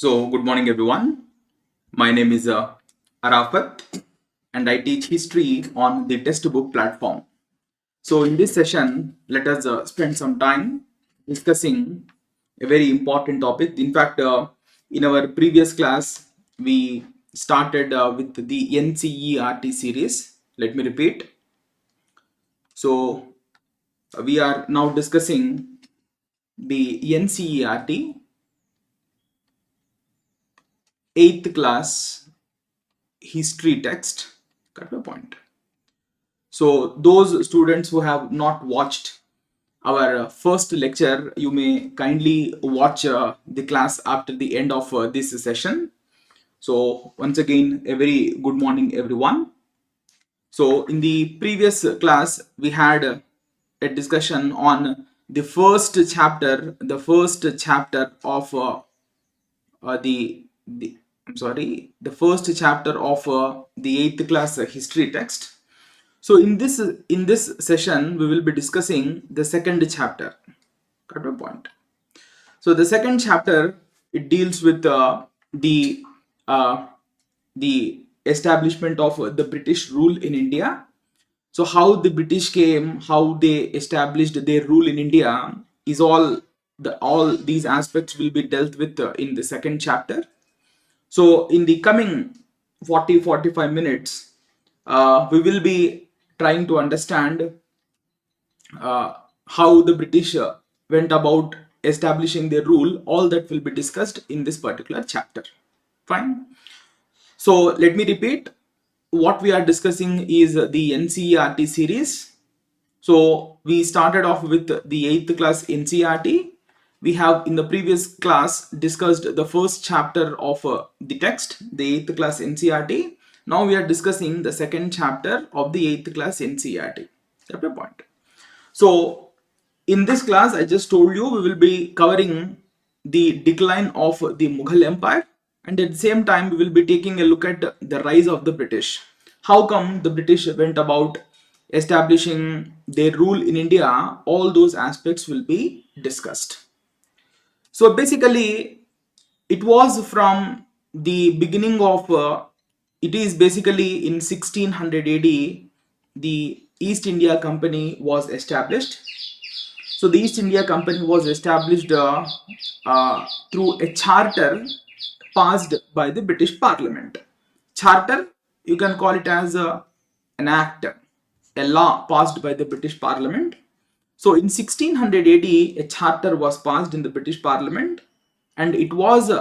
So, good morning, everyone. My name is Arafat, and I teach history on the textbook platform. So, in this session, let us spend some time discussing a very important topic. In fact, in our previous class, we started with the NCERT series. Let me repeat. So, we are now discussing the NCERT 8th class history text. Got my point. So those students who have not watched our first lecture, you may kindly watch the class after the end of this session. So once again, a very good morning, everyone. So in the previous class, we had a discussion on the first chapter of the first chapter of the 8th class history text. So in this session, we will be discussing the second chapter. Got my point. So the second chapter, it deals with uh, the establishment of the British rule in India. So how the British came, how they established their rule in India is all these aspects will be dealt with in the second chapter. So in the coming 40-45 minutes, we will be trying to understand how the British went about establishing their rule. All that will be discussed in this particular chapter. Fine. So let me repeat. What we are discussing is the NCERT series. So we started off with the 8th class NCERT. We have in the previous class discussed the first chapter of the text, the 8th class NCERT. Now we are discussing the second chapter of the 8th class NCERT. That's the point. So in this class, I just told you we will be covering the decline of the Mughal Empire, and at the same time we will be taking a look at the rise of the British. How come the British went about establishing their rule in India? All those aspects will be discussed. So basically, it was from the beginning of it is basically in 1600 AD the East India Company was established. So the East India Company was established through a charter passed by the British Parliament. Charter, you can call it as an act, a law passed by the British Parliament. So in 1600 AD, a charter was passed in the British Parliament, and it was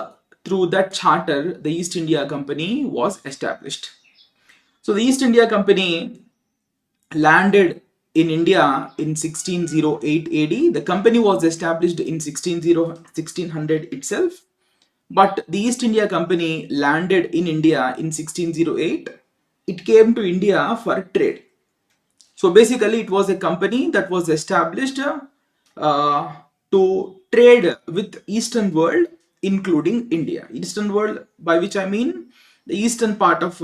through that charter the East India Company was established. So the East India Company landed in India in 1608 AD. The company was established in 1600 itself, but the East India Company landed in India in 1608. It came to India for trade. So basically, it was a company that was established to trade with Eastern world, including India. Eastern world, by which I mean the eastern part of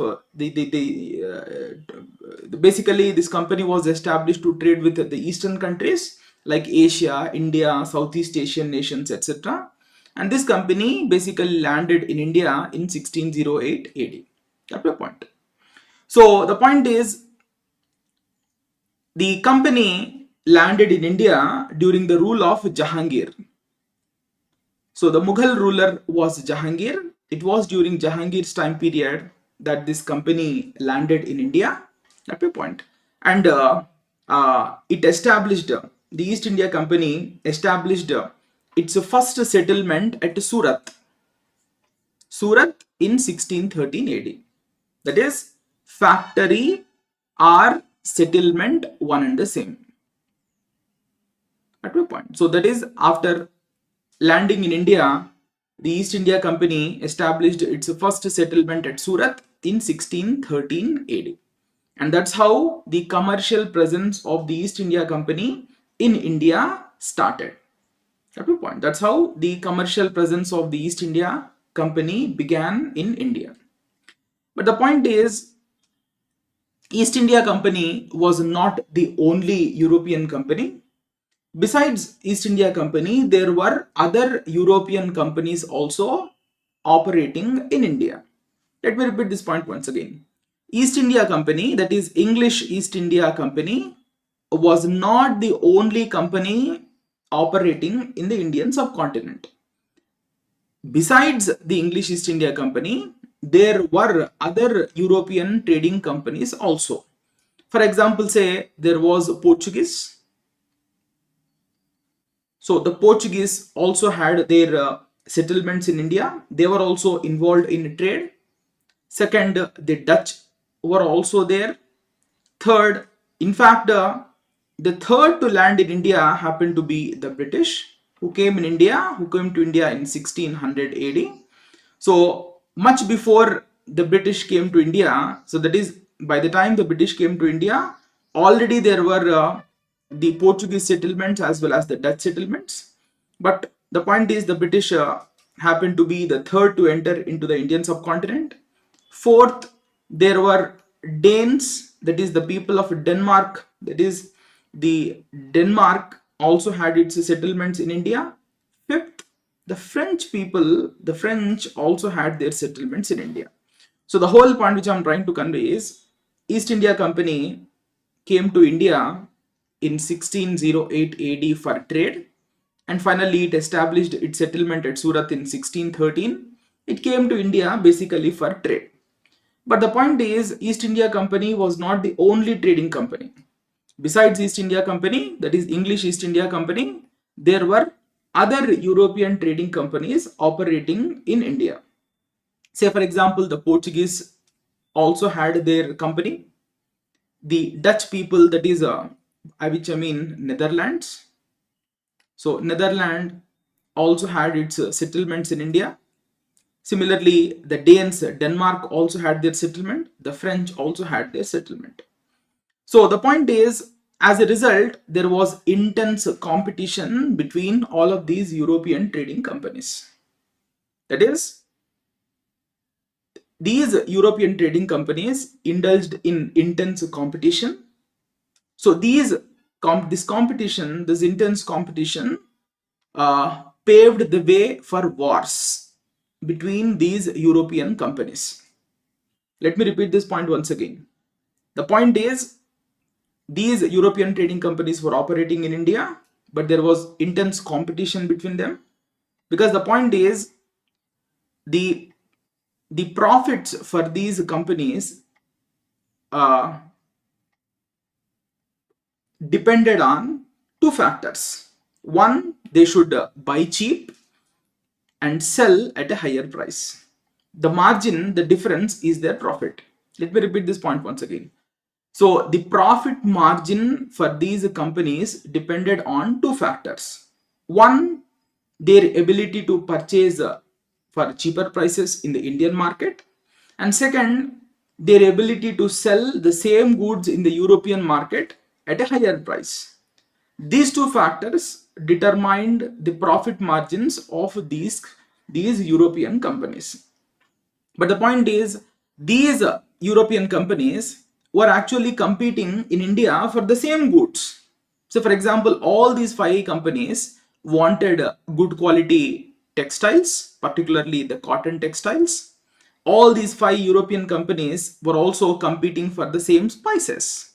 basically this company was established to trade with the eastern countries like Asia, India, Southeast Asian nations, etc. And this company basically landed in India in 1608 AD. That's the point. So the point is, the company landed in India during the rule of Jahangir. So the Mughal ruler was Jahangir. It was during Jahangir's time period that this company landed in India. That's the point. And it established, the East India Company established its first settlement at Surat. Surat in 1613 AD. That is factory or settlement, one and the same. At one point. So that is after landing in India, the East India Company established its first settlement at Surat in 1613 AD. And that's how the commercial presence of the East India Company in India started. At one point. That's how the commercial presence of the East India Company began in India. But the point is, East India Company was not the only European company. Besides East India Company, there were other European companies also operating in India. Let me repeat this point once again. East India Company, that is English East India Company, was not the only company operating in the Indian subcontinent. Besides the English East India Company, there were other European trading companies also. For example, say there was Portuguese. So the Portuguese also had their settlements in India. They were also involved in trade. Second, the Dutch were also there. Third, in fact, the third to land in India happened to be the British, who came to India in 1600 AD. So much before the British came to India, so that is by the time the British came to India, already there were the Portuguese settlements as well as the Dutch settlements. But the point is the British happened to be the third to enter into the Indian subcontinent. Fourth, there were Danes, that is the people of Denmark, that is the Denmark also had its settlements in India. Fifth, the French people, the French also had their settlements in India. So the whole point which I'm trying to convey is East India Company came to India in 1608 AD for trade, and finally it established its settlement at Surat in 1613. It came to India basically for trade. But the point is, East India Company was not the only trading company. Besides East India Company, that is English East India Company, there were other European trading companies operating in India. Say for example, the Portuguese also had their company. The Dutch people, that is which I mean Netherlands. So Netherlands also had its settlements in India. Similarly, the Danes, Denmark also had their settlement. The French also had their settlement. So the point is, as a result, there was intense competition between all of these European trading companies. That is, these European trading companies indulged in intense competition. So this intense competition paved the way for wars between these European companies. Let me repeat this point once again. The point is, these European trading companies were operating in India, but there was intense competition between them, because the point is, the profits for these companies depended on two factors. One, they should buy cheap and sell at a higher price. The margin, the difference is their profit. Let me repeat this point once again. So the profit margin for these companies depended on two factors. One, their ability to purchase for cheaper prices in the Indian market. And second, their ability to sell the same goods in the European market at a higher price. These two factors determined the profit margins of these European companies. But the point is, these European companies were actually competing in India for the same goods. So, for example, all these five companies wanted good quality textiles, particularly the cotton textiles. All these five European companies were also competing for the same spices.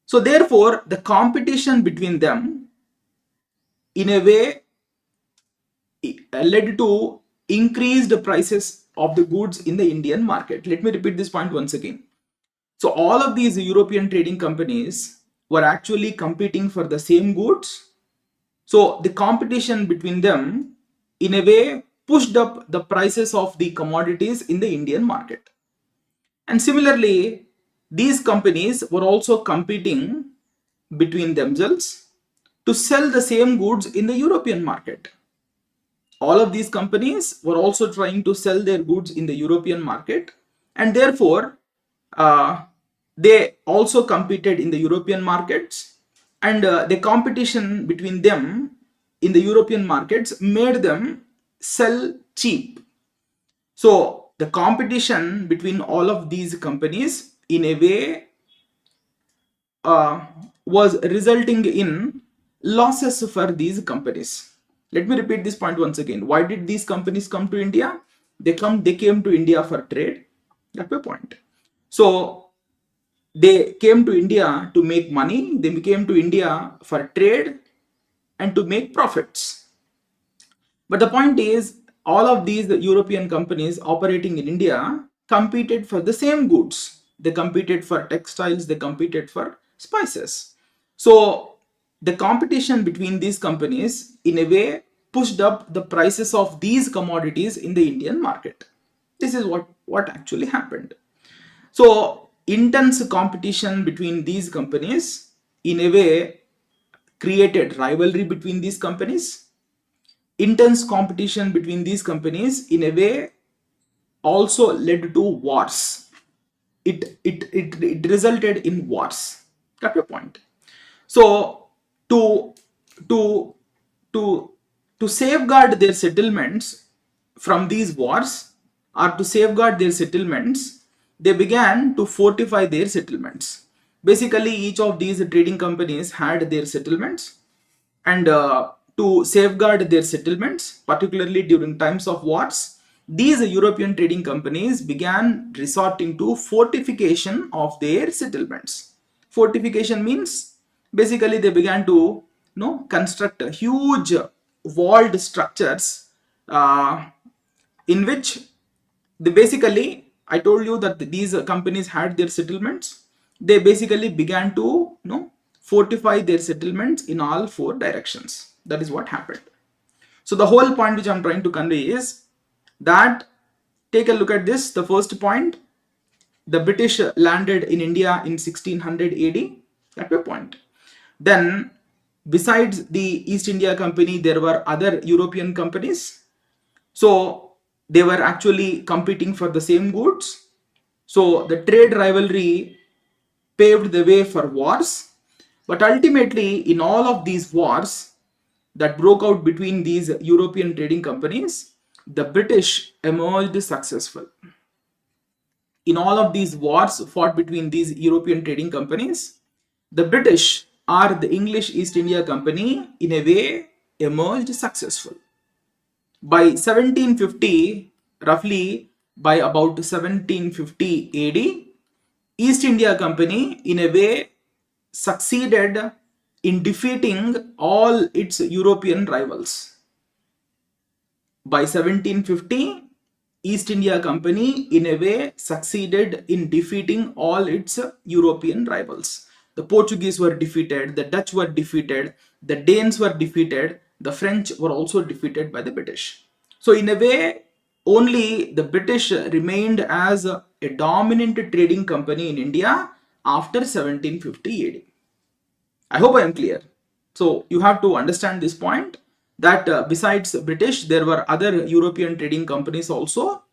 So, therefore, the competition between them, in a way, led to increased prices of the goods in the Indian market. Let me repeat this point once again. So all of these European trading companies were actually competing for the same goods. So the competition between them, in a way, pushed up the prices of the commodities in the Indian market. And similarly, these companies were also competing between themselves to sell the same goods in the European market. All of these companies were also trying to sell their goods in the European market, and therefore they also competed in the European markets, and the competition between them in the European markets made them sell cheap. So the competition between all of these companies, in a way, was resulting in losses for these companies. Let me repeat this point once again. Why did these companies come to India? They came to India for trade. That's my point. So they came to India to make money. They came to India for trade and to make profits. But the point is, all of these European companies operating in India competed for the same goods. They competed for textiles, they competed for spices. So the competition between these companies, in a way, pushed up the prices of these commodities in the Indian market. This is what actually happened. So intense competition between these companies, in a way, created rivalry between these companies. Intense competition between these companies, in a way, also led to wars. It resulted in wars. Got your point? So to to to to safeguard their settlements from these wars, or to safeguard their settlements, they began to fortify their settlements. Basically, each of these trading companies had their settlements, and to safeguard their settlements, particularly during times of wars, these European trading companies began resorting to fortification of their settlements. Fortification means basically they began to construct huge walled structures, in which they basically, I told you that these companies had their settlements. They basically began to fortify their settlements in all four directions. That is what happened. So the whole point which I'm trying to convey is that, take a look at this. The first point, the British landed in India in 1600 AD. That's your point. Then, besides the East India Company, there were other European companies. So they were actually competing for the same goods. So the trade rivalry paved the way for wars. But ultimately, in all of these wars that broke out between these European trading companies, the British emerged successful. In all of these wars fought between these European trading companies, the British, or the English East India Company, in a way emerged successful. By 1750, roughly by about 1750 AD, East India Company, in a way, succeeded in defeating all its European rivals. By 1750, East India Company, in a way, succeeded in defeating all its European rivals. The Portuguese were defeated, the Dutch were defeated, the Danes were defeated, the French were also defeated by the British. So in a way, only the British remained as a dominant trading company in India after 1750 AD. I hope I am clear. So you have to understand this point, that besides British, there were other European trading companies also.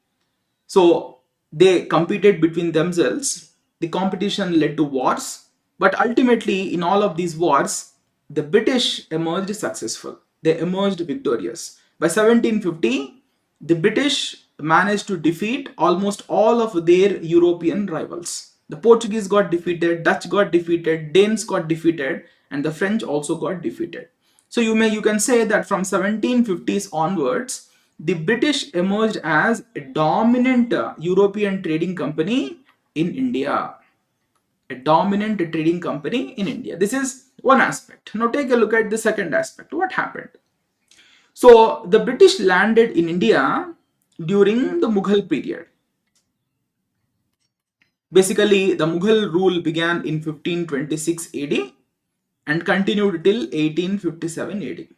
So they competed between themselves. The competition led to wars. But ultimately, in all of these wars, the British emerged successful. They emerged victorious. By 1750, the British managed to defeat almost all of their European rivals. The Portuguese got defeated, Dutch got defeated, Danes got defeated, and the French also got defeated. So you can say that from 1750s onwards, the British emerged as a dominant European trading company in India. A dominant trading company in India. This is one aspect. Now take a look at the second aspect. What happened? So the British landed in India during the Mughal period. Basically, the Mughal rule began in 1526 AD and continued till 1857 AD.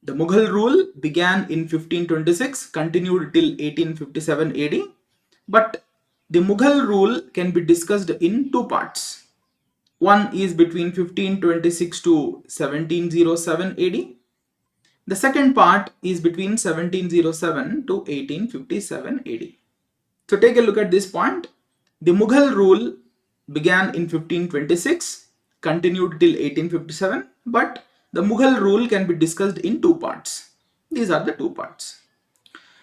The Mughal rule began in 1526, continued till 1857 AD, but the Mughal rule can be discussed in two parts. One is between 1526 to 1707 AD. The second part is between 1707 to 1857 AD. So take a look at this point. The Mughal rule began in 1526, continued till 1857, but the Mughal rule can be discussed in two parts. These are the two parts.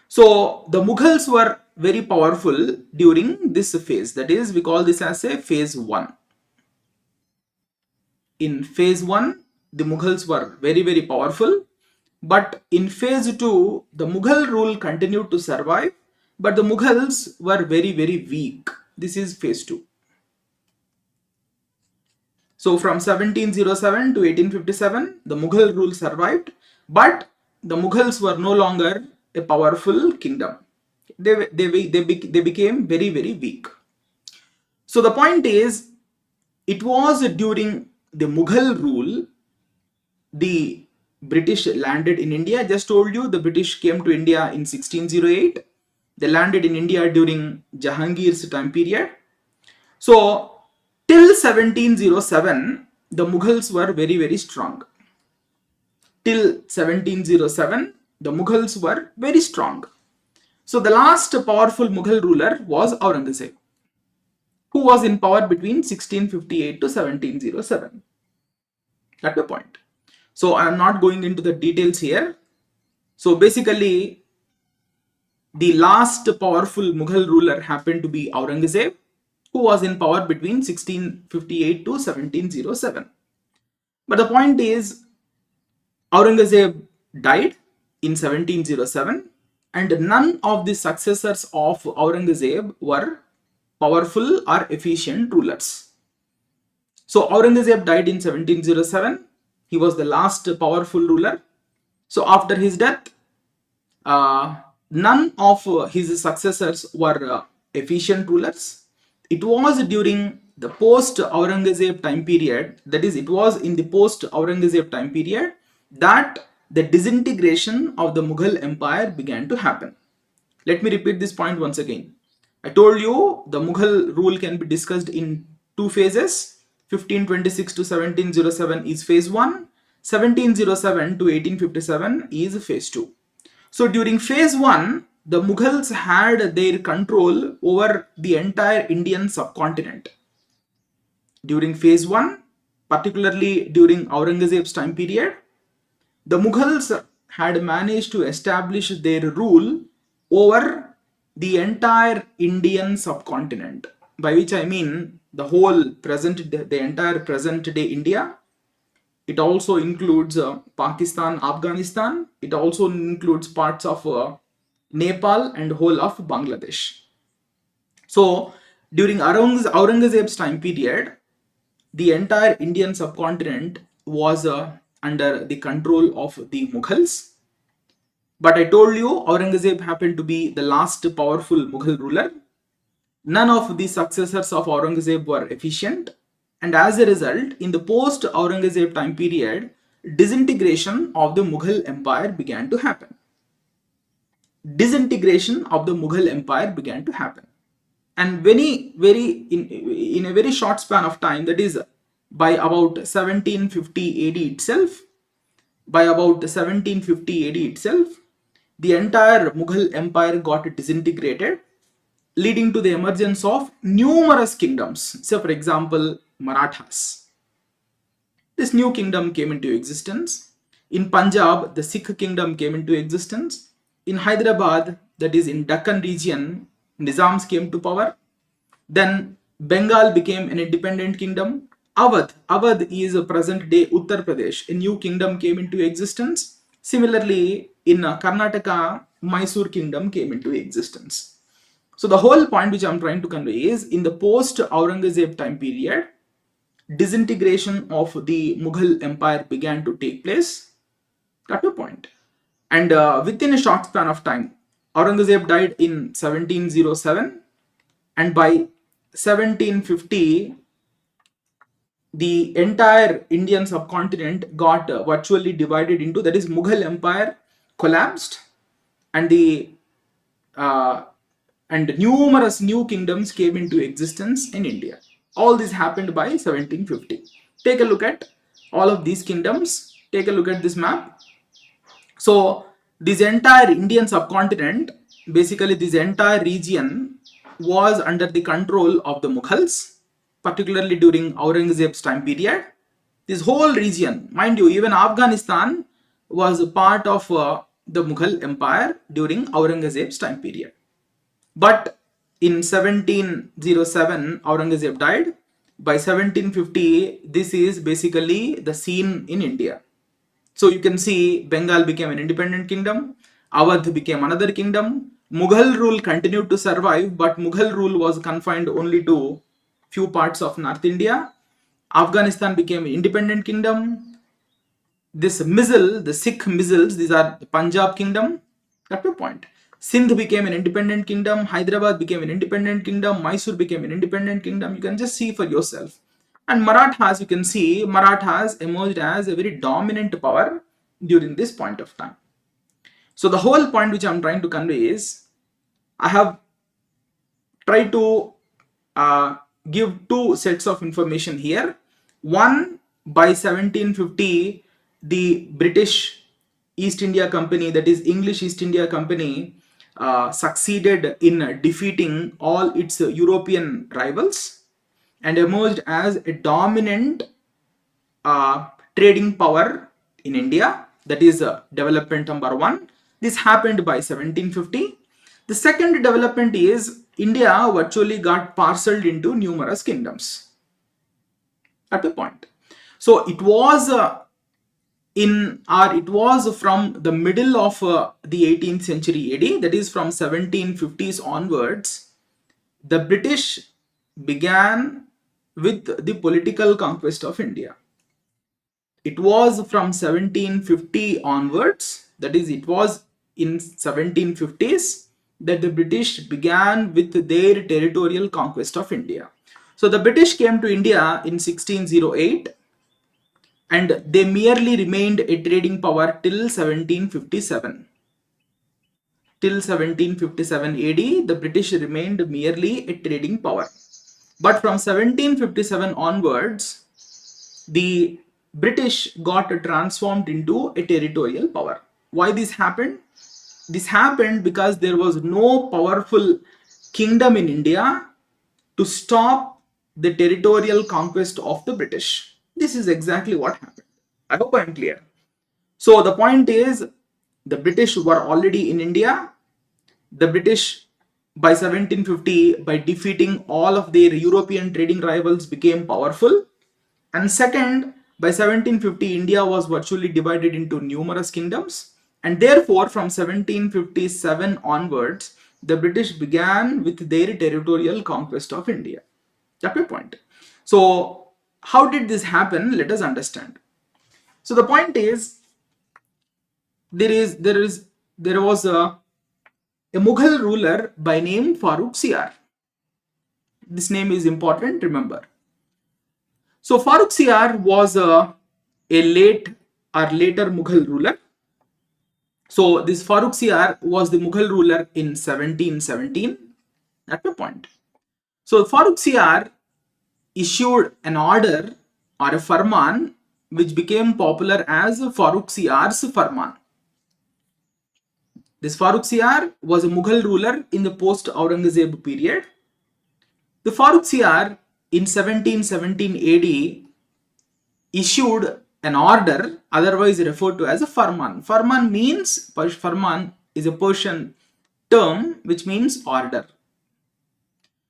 So the Mughals were very powerful during this phase. That is, we call this as a phase 1. In phase 1, the Mughals were very, very powerful. But in phase 2, the Mughal rule continued to survive, but the Mughals were very, very weak. This is phase 2. So from 1707 to 1857, the Mughal rule survived, but the Mughals were no longer a powerful kingdom. They became very, very weak. So the point is, it was during the Mughal rule, the British landed in India. I just told you the British came to India in 1608. They landed in India during Jahangir's time period. So till 1707, the Mughals were very, very strong. Till 1707, the Mughals were very strong. So the last powerful Mughal ruler was Aurangzeb, who was in power between 1658 to 1707. That's the point. So I am not going into the details here. So basically, the last powerful Mughal ruler happened to be Aurangzeb, who was in power between 1658 to 1707. But the point is, Aurangzeb died in 1707, and none of the successors of Aurangzeb were powerful or efficient rulers. So Aurangzeb died in 1707. He was the last powerful ruler. So after his death, none of his successors were efficient rulers. It was during the post-Aurangzeb time period, that is, it was in the post-Aurangzeb time period that the disintegration of the Mughal Empire began to happen. Let me repeat this point once again. I told you the Mughal rule can be discussed in two phases. 1526 to 1707 is phase 1. 1707 to 1857 is phase 2. So during phase 1, the Mughals had their control over the entire Indian subcontinent. During phase 1, particularly during Aurangzeb's time period, the Mughals had managed to establish their rule over the entire Indian subcontinent, by which I mean the entire present day India. It also includes Pakistan, Afghanistan. It also includes parts of Nepal and whole of Bangladesh. So during Aurangzeb's time period, the entire Indian subcontinent was under the control of the Mughals. But I told you Aurangzeb happened to be the last powerful Mughal ruler. None of the successors of Aurangzeb were efficient, and as a result, in the post-Aurangzeb time period, disintegration of the Mughal Empire began to happen. Disintegration of the Mughal Empire began to happen, and in a very short span of time, that is by about 1750 AD itself. By about 1750 AD itself, the entire Mughal Empire got disintegrated, leading to the emergence of numerous kingdoms. So, for example, Marathas. This new kingdom came into existence. In Punjab, the Sikh kingdom came into existence. In Hyderabad, that is in Deccan region, Nizams came to power. Then Bengal became an independent kingdom. Awadh is a present day Uttar Pradesh. A new kingdom came into existence. Similarly, in Karnataka, Mysore kingdom came into existence. So the whole point which I am trying to convey is, in the post-Aurangzeb time period, disintegration of the Mughal Empire began to take place. That's the point. And within a short span of time, Aurangzeb died in 1707, and by 1750, the entire Indian subcontinent got virtually divided into, that is, Mughal Empire collapsed, and numerous new kingdoms came into existence in India. All this happened by 1750. Take a look at all of these kingdoms. Take a look at this map. So this entire Indian subcontinent, basically this entire region, was under the control of the Mughals, particularly during Aurangzeb's time period. This whole region, mind you, even Afghanistan was a part of the Mughal Empire during Aurangzeb's time period. But in 1707, Aurangzeb died. By 1750, this is basically the scene in India. So you can see Bengal became an independent kingdom, Awadh became another kingdom, Mughal rule continued to survive, but Mughal rule was confined only to few parts of North India. Afghanistan became an independent kingdom. This Mizil, the Sikh Mizils, these are the Punjab kingdom. Got my point. Sindh became an independent kingdom. Hyderabad became an independent kingdom. Mysore became an independent kingdom. You can just see for yourself. And Marathas, you can see Marathas emerged as a very dominant power during this point of time. So the whole point which I'm trying to convey is, I have tried to give two sets of information here. One, by 1750, the British East India Company, that is English East India Company, succeeded in defeating all its European rivals and emerged as a dominant trading power in India. That is development number one. This happened by 1750. The second development is India virtually got parceled into numerous kingdoms at a point. So it was it was from the middle of the 18th century AD, that is from 1750s onwards, the British began with the political conquest of India. It was from 1750 onwards, that is, it was in 1750s that the British began with their territorial conquest of India. So the British came to India in 1608 and they merely remained a trading power till 1757. Till 1757 AD, the British remained merely a trading power. But from 1757 onwards, the British got transformed into a territorial power. Why this happened? This happened because there was no powerful kingdom in India to stop the territorial conquest of the British. This is exactly what happened. I hope I am clear. So the point is, the British were already in India. The British by 1750, by defeating all of their European trading rivals, became powerful. And second, by 1750, India was virtually divided into numerous kingdoms. And therefore, from 1757 onwards, the British began with their territorial conquest of India. That's my point. So, how did this happen? Let us understand. So, the point is, there was a Mughal ruler by name Farooq Siyar. This name is important, remember. So Farooq Siyar was a later Mughal ruler. So this Farooq Siyar was the Mughal ruler in 1717. At the point. So Farooq Siyar issued an order or a farman which became popular as Farooq Siyar's farman. This Farooq Siyar was a Mughal ruler in the post-Aurangzeb period. The Farooq Siyar in 1717 AD issued an order, otherwise referred to as a farman. Farman is a Persian term which means order.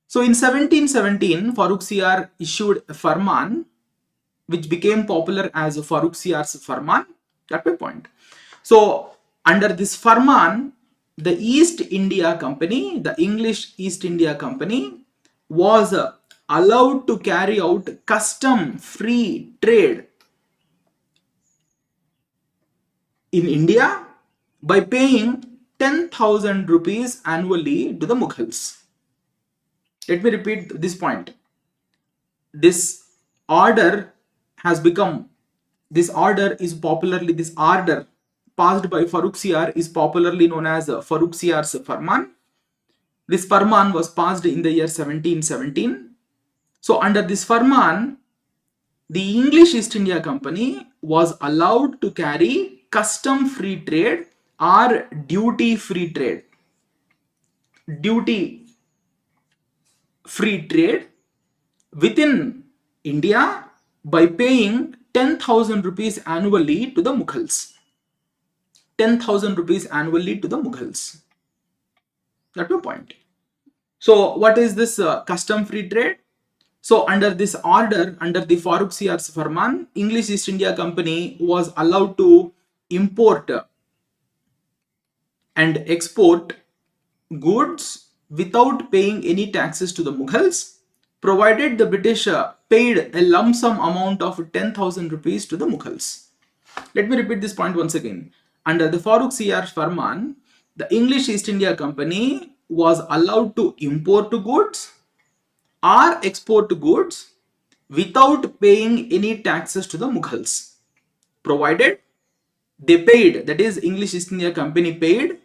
So in 1717, Farooq Siyar issued a farman which became popular as Farooq Siyar's farman. That's my point. So under this farman, the East India Company, the English East India Company, was allowed to carry out custom-free trade in India by paying 10,000 rupees annually to the Mughals. Let me repeat this point. This order passed by Farooq Siyar is popularly known as Farooq Siyar's Farman. This Farman was passed in the year 1717. So under this Farman, the English East India Company was allowed to carry custom-free trade or duty-free trade. Duty-free trade within India by paying 10,000 rupees annually to the Mughals. 10,000 rupees annually to the Mughals. That's my point. So what is this custom-free trade? So under this order, under the Farooq Siyar's Farman, English East India Company was allowed to import and export goods without paying any taxes to the Mughals, provided the British paid a lump sum amount of 10,000 rupees to the Mughals. Let me repeat this point once again. Under the Farooq C.R. Farman, the English East India Company was allowed to import goods or export goods without paying any taxes to the Mughals, provided they paid, that is English East India Company paid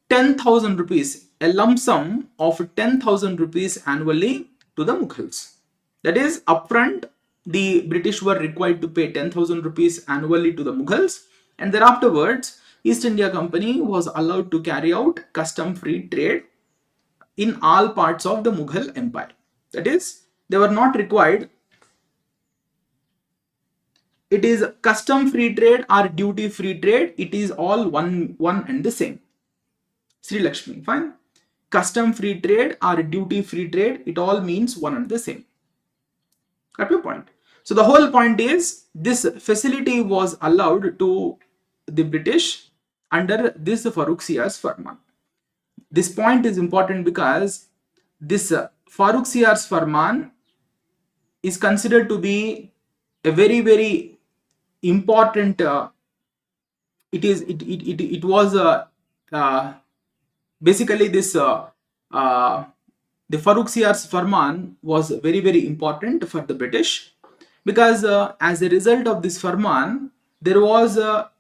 10,000 rupees, a lump sum of 10,000 rupees annually to the Mughals. That is, upfront the British were required to pay 10,000 rupees annually to the Mughals, and thereafterwards East India Company was allowed to carry out custom-free trade in all parts of the Mughal Empire. That is, they were not required. It is custom-free trade or duty-free trade. It is all one and the same. Sri Lakshmi, fine. Custom-free trade or duty-free trade, it all means one and the same. Got your point? So the whole point is this facility was allowed to the British under this Farooq C.R.'s Farman. This point is important because this Farooq C.R.'s Farman is considered to be a very important. It was basically this the Farooq C.R.'s Farman was very important for the British, because as a result of this Farman, there was a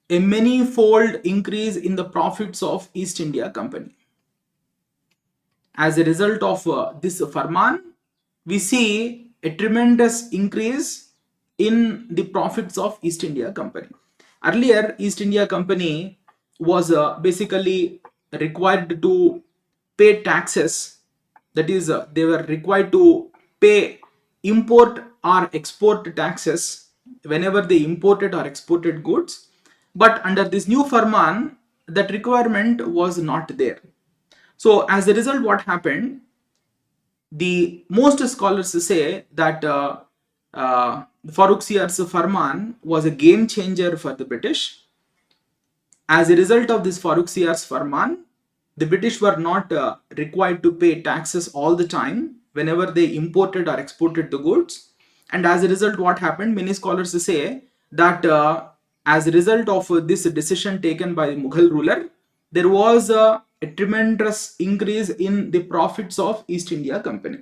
many-fold increase in the profits of East India Company. As a result of this Farman, we see a tremendous increase in the profits of East India Company. Earlier, East India Company was basically required to pay taxes. That is, they were required to pay import or export taxes whenever they imported or exported goods. But under this new Farman, that requirement was not there. So as a result, what happened? The most scholars say that Farooq C.R.'s Farman was a game changer for the British. As a result of this Farooq C.R.'s Farman, the British were not required to pay taxes all the time whenever they imported or exported the goods. And as a result, what happened? Many scholars say that as a result of this decision taken by the Mughal ruler, there was a tremendous increase in the profits of East India Company.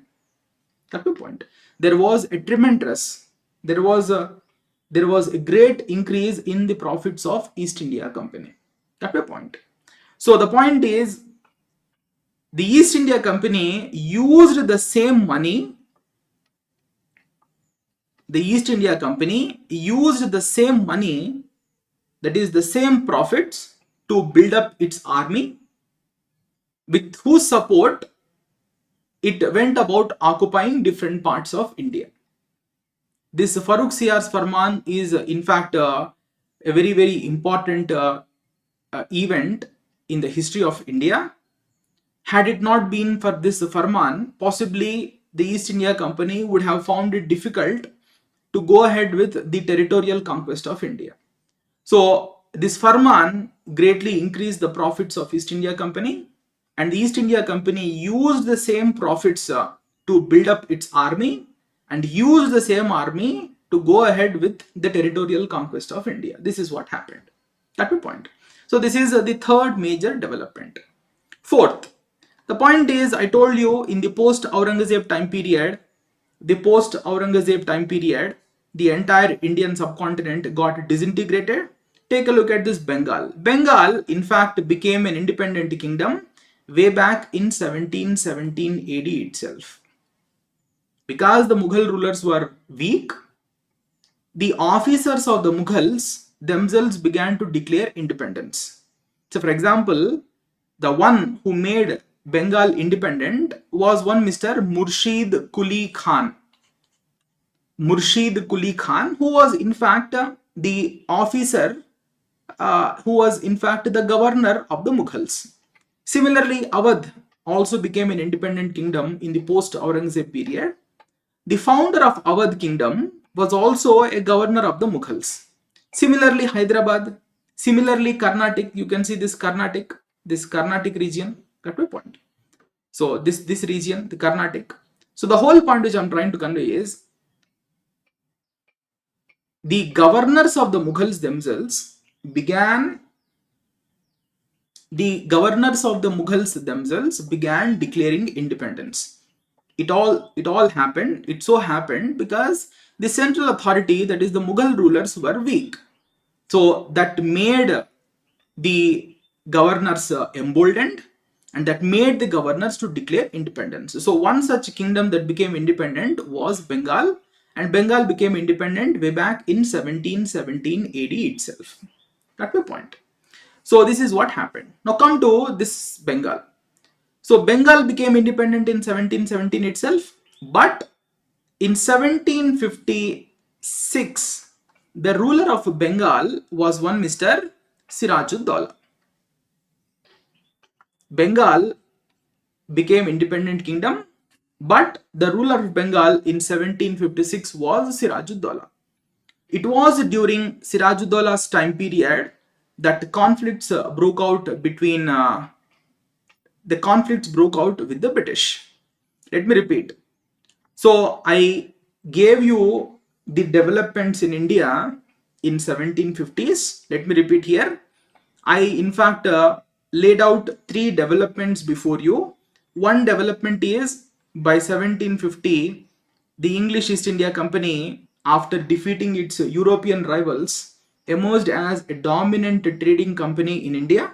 That's the point. There was a great increase in the profits of East India Company. That's the point. So the point is, the East India Company used the same money. The East India Company used the same money, that is the same profits, to build up its army, with whose support it went about occupying different parts of India. This Farooq C.R.'s Farman is in fact a very important event in the history of India. Had it not been for this Farman, possibly the East India Company would have found it difficult to go ahead with the territorial conquest of India. So this Farman greatly increased the profits of East India Company, and the East India Company used the same profits to build up its army, and used the same army to go ahead with the territorial conquest of India. This is what happened. That's the point. So this is the third major development. Fourth, the point is, I told you in the post-Aurangzeb time period, the entire Indian subcontinent got disintegrated. Take a look at this Bengal. Bengal, in fact, became an independent kingdom way back in 1717 AD itself. Because the Mughal rulers were weak, the officers of the Mughals themselves began to declare independence. So, for example, the one who made Bengal independent was one Mr. Murshid Quli Khan. Murshid Quli Khan, who was in fact the officer, who was in fact the governor of the Mughals. Similarly, Awadh also became an independent kingdom in the post-Aurangzeb period. The founder of Awadh kingdom was also a governor of the Mughals. Similarly, Hyderabad Similarly, Carnatic, you can see this Carnatic region. Got my point. So this region, the Carnatic. So the whole point which I'm trying to convey is the governors of the Mughals themselves began declaring independence. It all happened. It so happened because the central authority, that is the Mughal rulers, were weak. So that made the governors emboldened, and that made the governors to declare independence. So one such kingdom that became independent was Bengal, and Bengal became independent way back in 1717 AD itself. Got my point? So this is what happened. Now come to this Bengal. So Bengal became independent in 1717 itself, but in 1756, the ruler of Bengal was one Mr. Sirajuddaula. Bengal became independent kingdom, but the ruler of Bengal in 1756 was Sirajuddaula. It was during Sirajuddola's time period that conflicts broke out with the British. Let me repeat. So I gave you the developments in India in 1750s. Let me repeat here. I in fact laid out 3 developments before you. One development is by 1750, the English East India Company, after defeating its European rivals, emerged as a dominant trading company in India.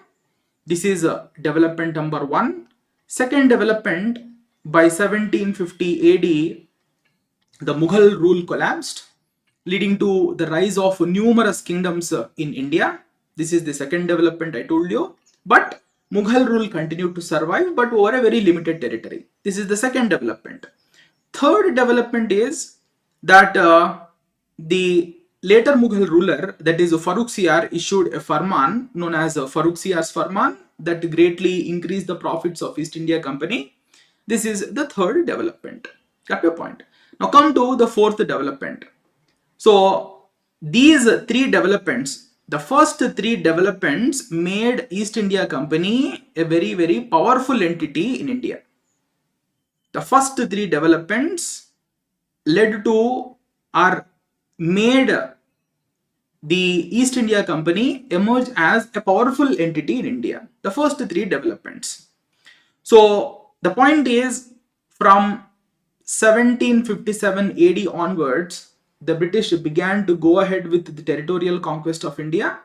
This is development number 1. Second development, by 1750 AD, the Mughal rule collapsed, leading to the rise of numerous kingdoms in India. This is the second development I told you. But Mughal rule continued to survive, but over a very limited territory. This is the second development. Third development is that the later Mughal ruler, that is Farrukhsiyar, issued a farman known as Farrukhsiyar's farman that greatly increased the profits of East India Company. This is the third development. Got your point? Now come to the fourth development. So these 3 developments, the first 3 developments made East India Company a very, very powerful entity in India. The first 3 developments led to or made the East India Company emerge as a powerful entity in India. The first 3 developments. So the point is, from 1757 AD onwards, the British began to go ahead with the territorial conquest of India.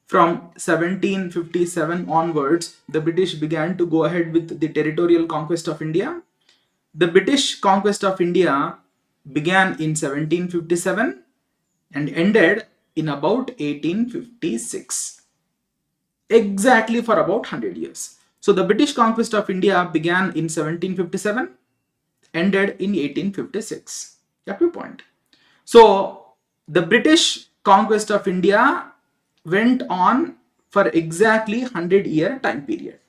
From 1757 onwards, the British began to go ahead with the territorial conquest of India. The British conquest of India began in 1757 and ended in about 1856. Exactly for about 100 years. So the British conquest of India began in 1757, ended in 1856. Got my point? So the British conquest of India went on for exactly 100-year time period.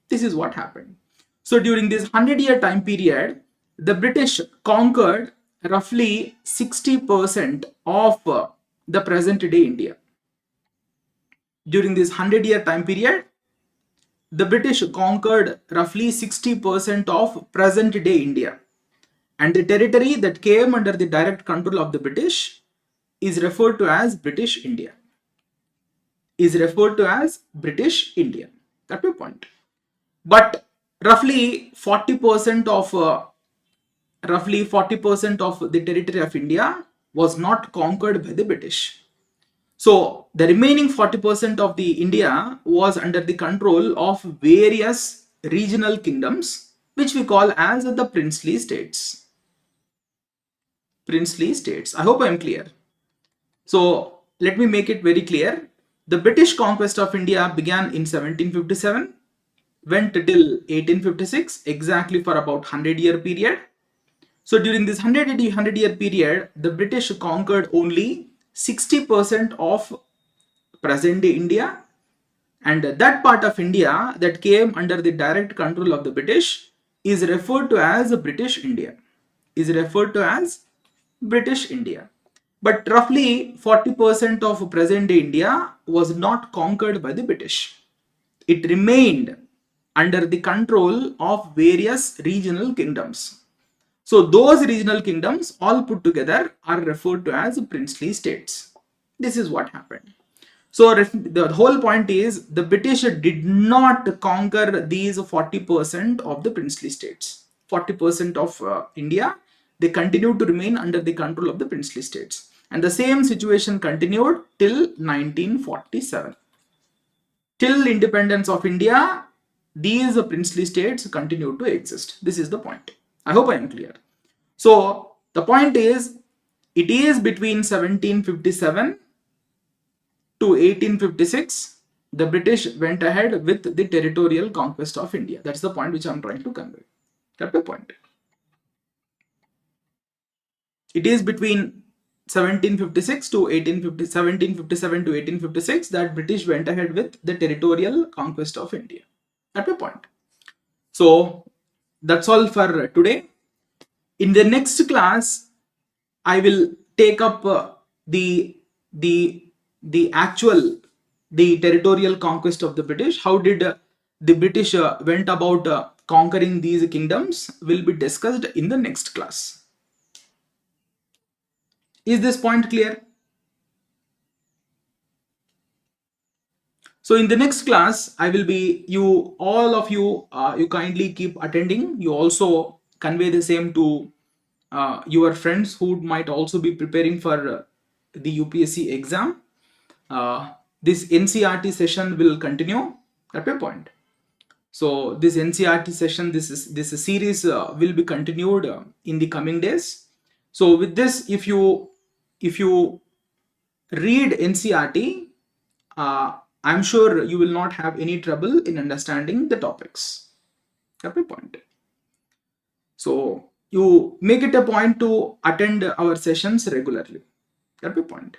This is what happened. So during this 100-year time period, the British conquered roughly 60% of the present day India. During this 100-year time period, the British conquered roughly 60% of present day India. And the territory that came under the direct control of the British is referred to as British India. That's my point. But roughly 40% of the territory of India was not conquered by the British. So the remaining 40% of the India was under the control of various regional kingdoms, which we call as the princely states. I hope I am clear. So let me make it very clear. The British conquest of India began in 1757, went till 1856, exactly for about 100-year period. So during this 100-year period, the British conquered only 60% of present day India, and that part of India that came under the direct control of the British is referred to as British India. But roughly 40% of present day India was not conquered by the British. It remained under the control of various regional kingdoms. So those regional kingdoms all put together are referred to as princely states. This is what happened. So the whole point is the British did not conquer these 40% of the princely states. 40% of India, they continued to remain under the control of the princely states. And the same situation continued till 1947. Till independence of India, these princely states continued to exist. This is the point. I hope I am clear. So the point is, it is between 1757 to 1856, the British went ahead with the territorial conquest of India. That's the point which I'm trying to convey. That's the point. It is between 1756 to 1850, 1757 to 1856 that British went ahead with the territorial conquest of India. That's the point. So that's all for today. In the next class, I will take up the actual the territorial conquest of the British. How did the British went about conquering these kingdoms will be discussed in the next class. Is this point clear? So in the next class, I will be all of you you kindly keep attending. You also convey the same to your friends who might also be preparing for the UPSC exam. This NCERT session will continue at a point. So this NCERT session, this series will be continued in the coming days. So with this, if you read NCERT, I'm sure you will not have any trouble in understanding the topics. At a point. So you make it a point to attend our sessions regularly. At a point.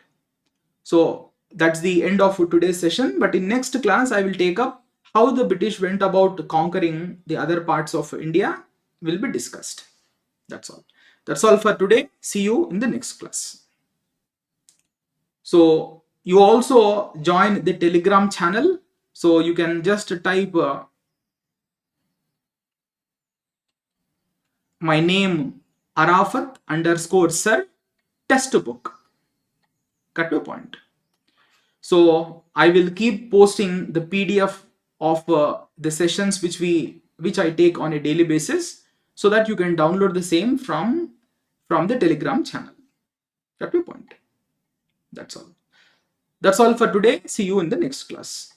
So that's the end of today's session. But in next class, I will take up how the British went about conquering the other parts of India will be discussed. That's all. That's all for today. See you in the next class. So you also join the Telegram channel. So you can just type my name Arafat_sir textbook. Cut to a point. So I will keep posting the PDF of the sessions which I take on a daily basis, so that you can download the same from the Telegram channel. Got your point? That's all. That's all for today. See you in the next class.